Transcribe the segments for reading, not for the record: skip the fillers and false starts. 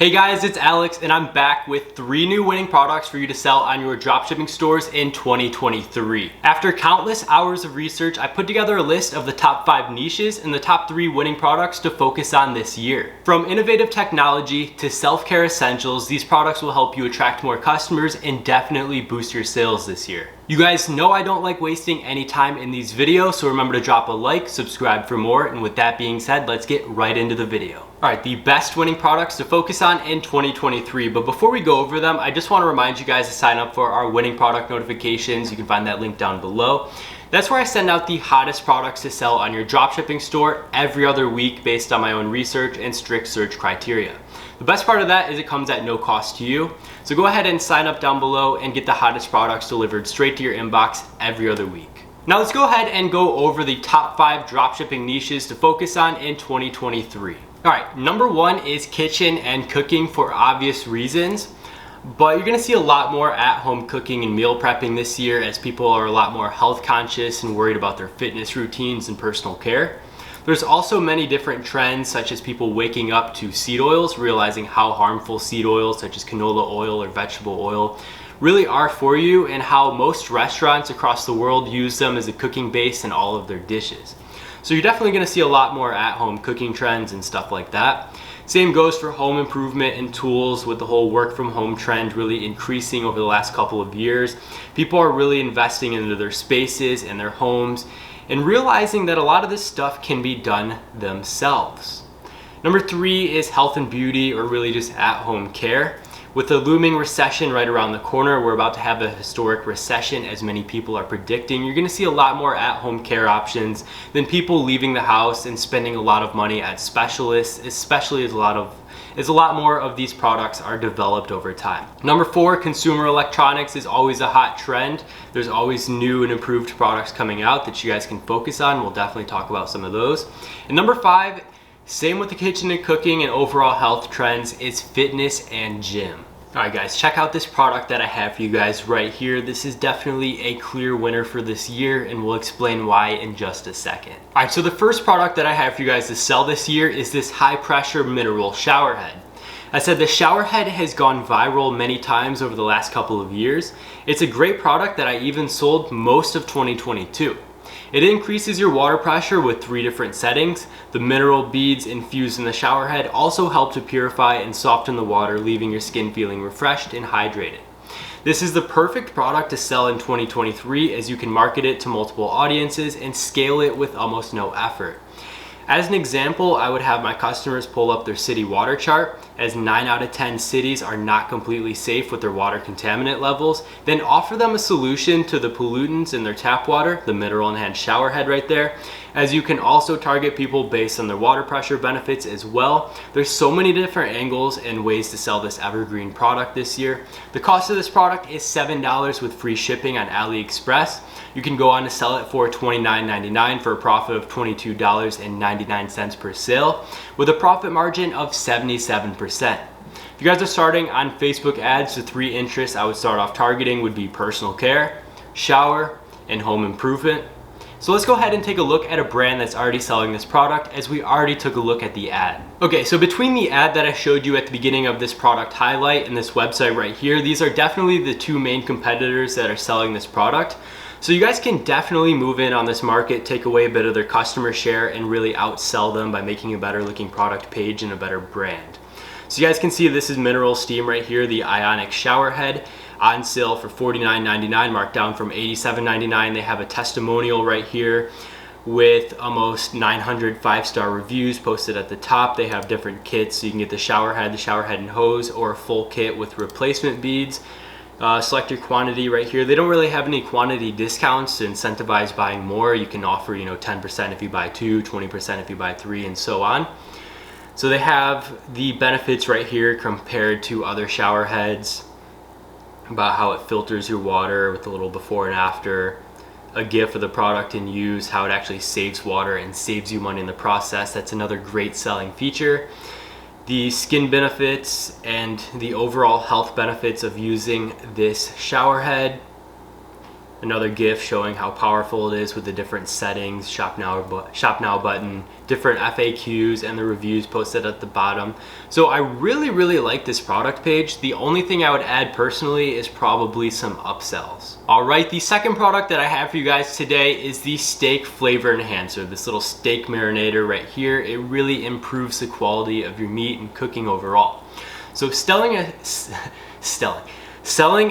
Hey guys, it's Alex and I'm back with 3 new winning products for you to sell on your dropshipping stores in 2023. After countless hours of research, I put together a list of the top 5 niches and the top 3 winning products to focus on this year. From innovative technology to self-care essentials, these products will help you attract more customers and definitely boost your sales this year. You guys know I don't like wasting any time in these videos, so remember to drop a like, subscribe for more, and with that being said, let's get right into the video. Alright, the best winning products to focus on in 2023, but before we go over them, I just want to remind you guys to sign up for our winning product notifications. You can find that link down below. That's where I send out the hottest products to sell on your dropshipping store every other week based on my own research and strict search criteria. The best part of that is it comes at no cost to you. So go ahead and sign up down below and get the hottest products delivered straight to your inbox every other week. Now let's go ahead and go over the top 5 dropshipping niches to focus on in 2023. Alright, number 1 is kitchen and cooking for obvious reasons. But you're going to see a lot more at-home cooking and meal prepping this year as people are a lot more health conscious and worried about their fitness routines and personal care. There's also many different trends, such as people waking up to seed oils, realizing how harmful seed oils such as canola oil or vegetable oil really are for you, and how most restaurants across the world use them as a cooking base in all of their dishes. So you're definitely going to see a lot more at-home cooking trends and stuff like that. Same goes for home improvement and tools, with the whole work from home trend really increasing over the last couple of years. People are really investing into their spaces and their homes and realizing that a lot of this stuff can be done themselves. Number 3 is health and beauty, or really just at-home care. With the looming recession right around the corner, we're about to have a historic recession as many people are predicting. You're going to see a lot more at-home care options than people leaving the house and spending a lot of money at specialists, especially as a lot more of these products are developed over time. Number 4, consumer electronics is always a hot trend. There's always new and improved products coming out that you guys can focus on. We'll definitely talk about some of those. And number 5, same with the kitchen and cooking and overall health trends, is fitness and gym. Alright guys, check out this product that I have for you guys right here. This is definitely a clear winner for this year, and we'll explain why in just a second. Alright, so the first product that I have for you guys to sell this year is this high pressure mineral shower head. I said the shower head has gone viral many times over the last couple of years. It's a great product that I even sold most of 2022. It increases your water pressure with 3 different settings. The mineral beads infused in the shower head also help to purify and soften the water, leaving your skin feeling refreshed and hydrated. This is the perfect product to sell in 2023, as you can market it to multiple audiences and scale it with almost no effort. As an example, I would have my customers pull up their city water chart, as 9 out of 10 cities are not completely safe with their water contaminant levels, then offer them a solution to the pollutants in their tap water, the mineral enhanced shower head right there, as you can also target people based on their water pressure benefits as well. There's so many different angles and ways to sell this evergreen product this year. The cost of this product is $7 with free shipping on AliExpress. You can go on to sell it for $29.99 for a profit of $22.99 per sale, with a profit margin of 77%. If you guys are starting on Facebook ads, the 3 interests I would start off targeting would be personal care, shower, and home improvement. So let's go ahead and take a look at a brand that's already selling this product, as we already took a look at the ad. Okay, so between the ad that I showed you at the beginning of this product highlight and this website right here, these are definitely the 2 main competitors that are selling this product. So you guys can definitely move in on this market, take away a bit of their customer share, and really outsell them by making a better looking product page and a better brand. So you guys can see this is Mineral Steam right here, the Ionic shower head, on sale for $49.99, marked down from $87.99. They have a testimonial right here with almost 900 5-star reviews posted at the top. They have different kits, so you can get the shower head and hose, or a full kit with replacement beads. Select your quantity right here. They don't really have any quantity discounts to incentivize buying more. You can offer 10% if you buy 2, 20% if you buy 3, and so on. So they have the benefits right here compared to other shower heads, about how it filters your water with a little before and after, a GIF of the product in use, how it actually saves water and saves you money in the process. That's another great selling feature. The skin benefits and the overall health benefits of using this shower head. Another GIF showing how powerful it is with the different settings, shop now button, different FAQs, and the reviews posted at the bottom. So I really like this product page. The only thing I would add personally is probably some upsells. All right, the second product that I have for you guys today is the steak flavor enhancer, this little steak marinator right here. It really improves the quality of your meat and cooking overall. So selling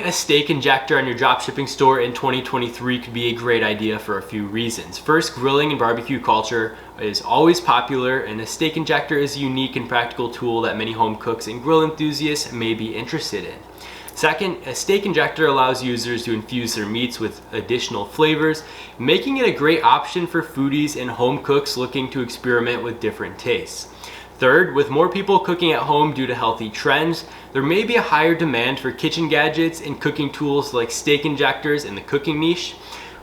a steak injector on your dropshipping store in 2023 could be a great idea for a few reasons. First, grilling and barbecue culture is always popular, and a steak injector is a unique and practical tool that many home cooks and grill enthusiasts may be interested in. Second, a steak injector allows users to infuse their meats with additional flavors, making it a great option for foodies and home cooks looking to experiment with different tastes. Third, with more people cooking at home due to healthy trends, there may be a higher demand for kitchen gadgets and cooking tools like steak injectors in the cooking niche.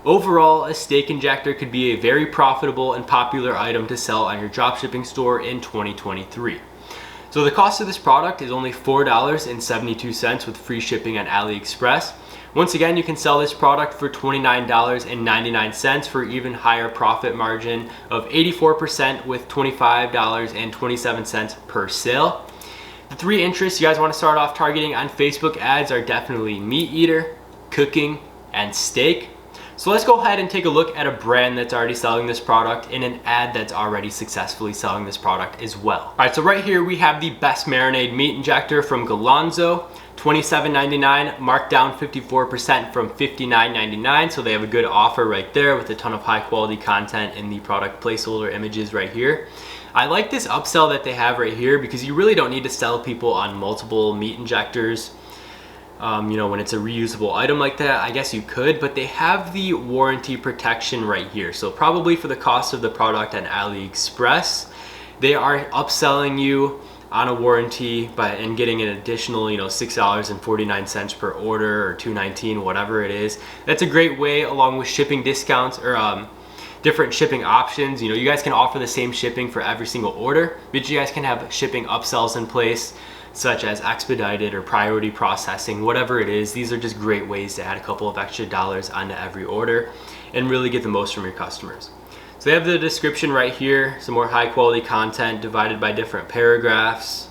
Overall, a steak injector could be a very profitable and popular item to sell on your dropshipping store in 2023. So the cost of this product is only $4.72 with free shipping on AliExpress. Once again, you can sell this product for $29.99 for even higher profit margin of 84% with $25.27 per sale. The three interests you guys want to start off targeting on Facebook ads are definitely meat eater, cooking, and steak. So let's go ahead and take a look at a brand that's already selling this product and an ad that's already successfully selling this product as well. All right, so right here we have the Best Marinade Meat Injector from Galonzo, $27.99, marked down 54% from $59.99. So they have a good offer right there with a ton of high quality content in the product placeholder images right here. I like this upsell that they have right here because you really don't need to sell people on multiple meat injectors. When it's a reusable item like that, I guess you could, but they have the warranty protection right here. So probably for the cost of the product on AliExpress, they are upselling you on a warranty and getting an additional, $6.49 per order or $2.19, whatever it is. That's a great way, along with shipping discounts or different shipping options. You guys can offer the same shipping for every single order, but you guys can have shipping upsells in place, such as expedited or priority processing, whatever it is. These are just great ways to add a couple of extra dollars onto every order and really get the most from your customers. So they have the description right here, some more high quality content divided by different paragraphs.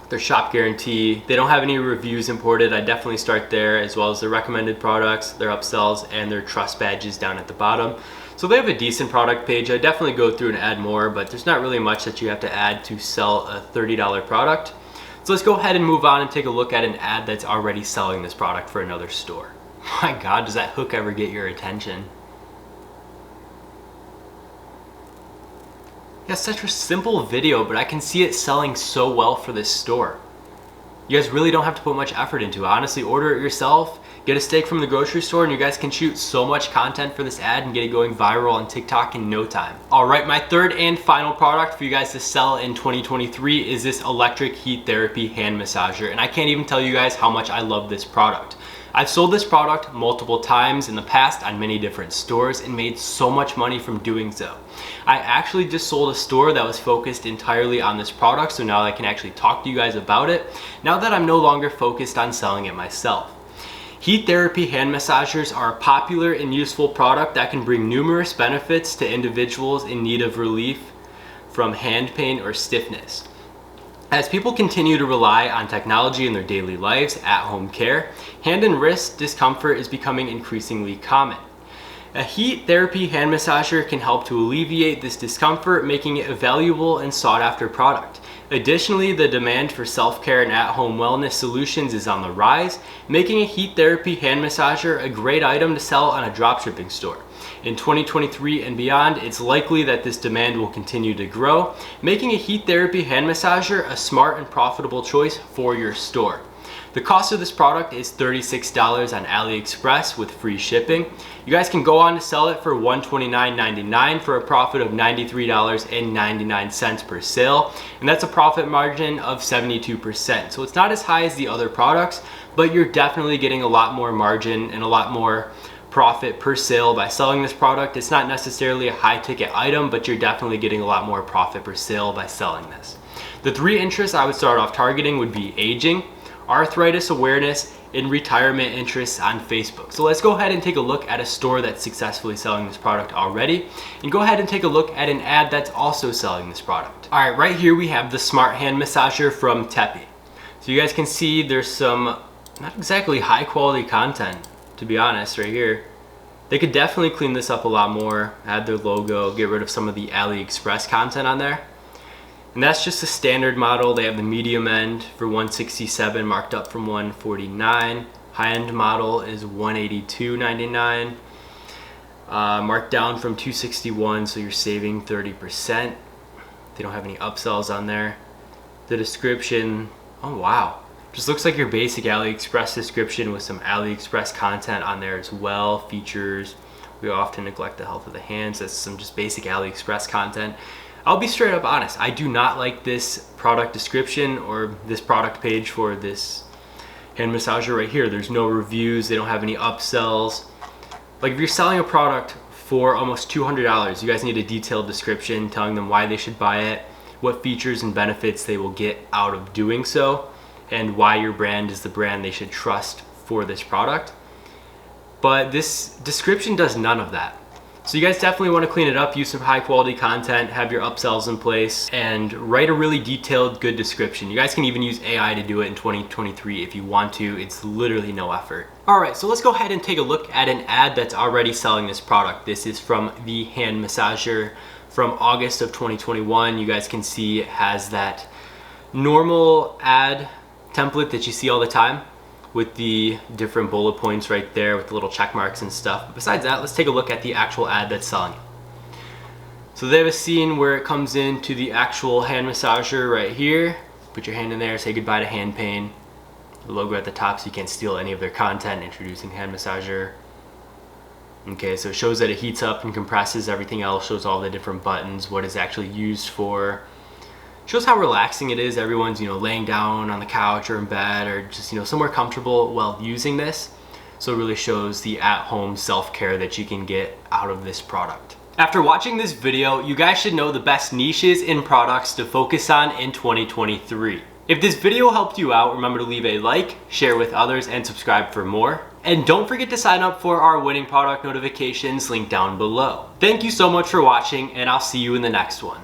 Their shop guarantee, they don't have any reviews imported. I definitely start there, as well as their recommended products, their upsells, and their trust badges down at the bottom. So they have a decent product page. I definitely go through and add more, but there's not really much that you have to add to sell a $30 product. So let's go ahead and move on and take a look at an ad that's already selling this product for another store. My God, does that hook ever get your attention? Yeah, such a simple video, but I can see it selling so well for this store. You guys really don't have to put much effort into it. Honestly, order it yourself, get a steak from the grocery store, and you guys can shoot so much content for this ad and get it going viral on TikTok in no time. All right, my third and final product for you guys to sell in 2023 is this electric heat therapy hand massager, and I can't even tell you guys how much I love this product. I've sold this product multiple times in the past on many different stores and made so much money from doing so. I actually just sold a store that was focused entirely on this product, so now I can actually talk to you guys about it now that I'm no longer focused on selling it myself. Heat therapy hand massagers are a popular and useful product that can bring numerous benefits to individuals in need of relief from hand pain or stiffness. As people continue to rely on technology in their daily lives, at-home care, hand and wrist discomfort is becoming increasingly common. A heat therapy hand massager can help to alleviate this discomfort, making it a valuable and sought-after product. Additionally, the demand for self-care and at-home wellness solutions is on the rise, making a heat therapy hand massager a great item to sell on a dropshipping store. In 2023 and beyond, it's likely that this demand will continue to grow, making a heat therapy hand massager a smart and profitable choice for your store. The cost of this product is $36 on AliExpress with free shipping. You guys can go on to sell it for $129.99 for a profit of $93.99 per sale, and that's a profit margin of 72%. So it's not as high as the other products, but you're definitely getting a lot more margin and a lot more profit per sale by selling this product. It's not necessarily a high ticket item, but you're definitely getting a lot more profit per sale by selling this. The three interests I would start off targeting would be aging, arthritis awareness, and retirement interests on Facebook. So let's go ahead and take a look at a store that's successfully selling this product already, and go ahead and take a look at an ad that's also selling this product. All right, right here we have the Smart Hand Massager from Tepi. So you guys can see there's some not exactly high quality content, to be honest, right here. They could definitely clean this up a lot more, add their logo, get rid of some of the AliExpress content on there. And that's just a standard model. They have the medium end for $167, marked up from $149. High-end model is $182.99. Marked down from $261, so you're saving 30%. They don't have any upsells on there. The description, oh wow. Just looks like your basic AliExpress description with some AliExpress content on there as well. Features, we often neglect the health of the hands. That's some just basic AliExpress content. I'll be straight up honest, I do not like this product description or this product page for this hand massager right here. There's no reviews, they don't have any upsells. Like if you're selling a product for almost $200, you guys need a detailed description telling them why they should buy it, what features and benefits they will get out of doing so, and why your brand is the brand they should trust for this product. But this description does none of that. So you guys definitely want to clean it up, use some high quality content, have your upsells in place, and write a really detailed, good description. You guys can even use AI to do it in 2023 if you want to. It's literally no effort. All right, so let's go ahead and take a look at an ad that's already selling this product. This is from the hand massager from August of 2021. You guys can see it has that normal ad template that you see all the time, with the different bullet points right there with the little check marks and stuff. But besides that, let's take a look at the actual ad that's selling it. So they have a scene where it comes into the actual hand massager right here. Put your hand in there, say goodbye to hand pain. The logo at the top so you can't steal any of their content, introducing hand massager. Okay, so it shows that it heats up and compresses. Everything else shows all the different buttons, what it's actually used for. Shows how relaxing it is. Everyone's, laying down on the couch or in bed or just, somewhere comfortable while using this. So it really shows the at-home self-care that you can get out of this product. After watching this video, you guys should know the best niches in products to focus on in 2023. If this video helped you out, remember to leave a like, share with others, and subscribe for more. And don't forget to sign up for our winning product notifications linked down below. Thank you so much for watching, and I'll see you in the next one.